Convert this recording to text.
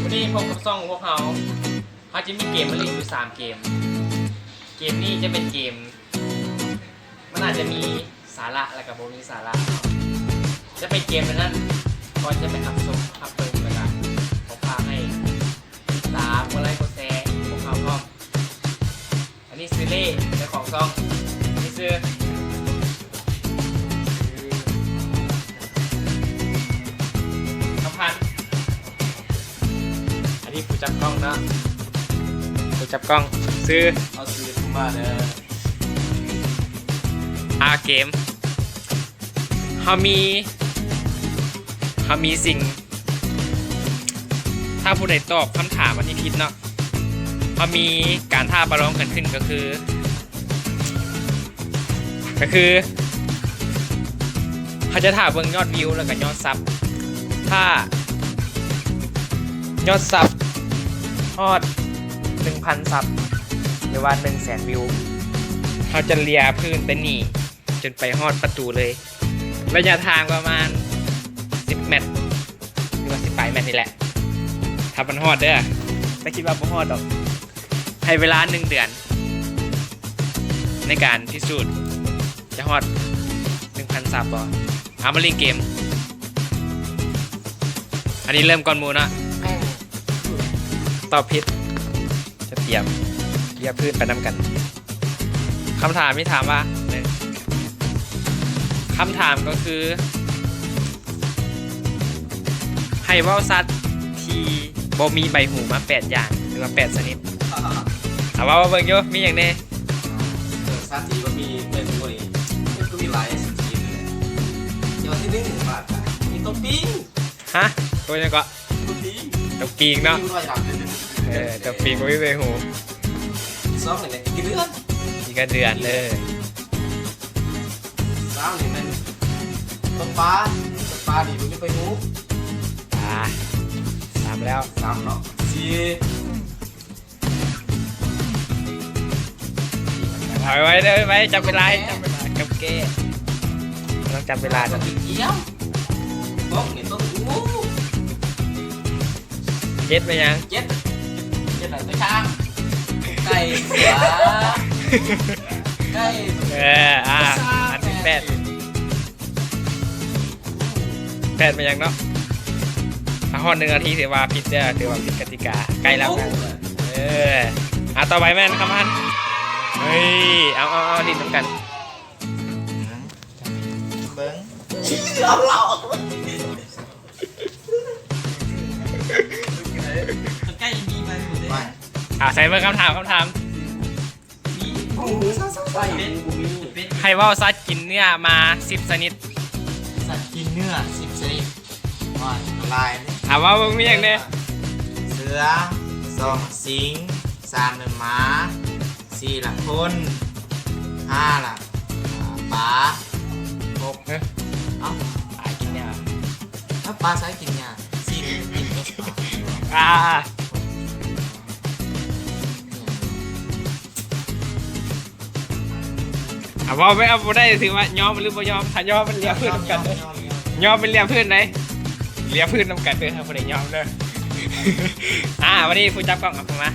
วันนี้พบกับซ่องพวกเขาจะมีเกมมาเล่นอยู่3เกมเกมนี้จะเป็นเกมมันอาจจะมีสาระและกับโบมีสาระจะเป็นเกมนั้นก็จะไปอัพชมอัพเปิดกันละผมพาให้ตามกดไลค์กดแชร์พวกเขาพร้อมอันนี้ซื้อเล่เจ้าของซ่องนี่ซื้อพันอันนี้ผู้จับกล้องนะผู้จับกล้องซื้อเอาซื้อมาเด้อเกมเขามีสิ่งถ้าผู้ใดตอบคำถามอันที่ผิดเนาะเขามีการท้าประลองกันขึ้นก็คือเขาจะถ่าเบิ่งยอดวิวแล้วก็ยอดซับถ้ายอดซับฮอด 1,000 ซับหรือว่า 100,000 วิวเขาจะเลียพื้นแต่นี่จนไปฮอดประตูเลยระยะทางประมาณ10 เมตรหรือว่า18 เมตรนี่แหละถ้ามันฮอดเด้อแต่คิดว่าบ่ฮอดดอกให้เวลา1 เดือนในการพิสูจน์จะฮอด 1,000 ซับบ่เอามาเล่นเกมอันนี้เริ่มก่อนหมู่นะตอบผิดจะเตรียมเลียพื้นไปนำกันคำถามที่ถามว่าคำถามก็คือให้ว่าวสัตว์ที่บ่มีใบหูมา8อย่างหรือว่า8ชนิดว่าเบิ่งอยู่มีอย่างนี้สัตว์ที่ว่ามีเป็นคนนี้มันก็มีหลายชนิดเลยอย่างที่1บาทมีตัวปิ้งฮะตัวนี้ก็ตัวปีกเนาะตัวปีกบ่มีใบหู2นี่อีกเดือนอีกเดือนเลย3นี่มันตัวปลาดีบ่มีใบหู3แล้ว3เนาะถอยไว้เลยไว้จับเวลากับเก้ต้องจับเวลาจะเกี่ยวต้องนี่ต้องงูเจ็ดไปยังเจ็ดอะไรตัวช้างไก่เสือไก่อันที่8ไปยังเนาะถ้าฮอด1 นาทีถือว่าผิดเด้อถือว่าผิดกติกาใกล้แล้วกันต่อไปแม่นคำพันเฮ้ยเอาดินน้ำกันเบิ้งเอาเหล่าใกล้มีไปหมดเลยใส่เบิ้งคำถามให้ว่าสัตว์กินเนื้อมา10 ชนิดสัตว์กินเนื้อ10 ชนิดลายว่าเบิ้งมีอย่างนี้เสือ2สิง3เป็นม้า4หลักคน5หลักปลา6ปลากินเนี่ยถ้าปลาใช้กินเนี่ย4กินก็ปลาว่าไม่เอาได้ถือว่ายอมหรือไม่ยอมถ้ายอมมันเลี้ยพื้นน้ำกันเลยยอมเป็นเลี้ยพื้นไหนเลี้ยพื้นน้ำกันเลยครับคนไหนยอมเลยวันนี้ผู้จับกล้องกับผมมา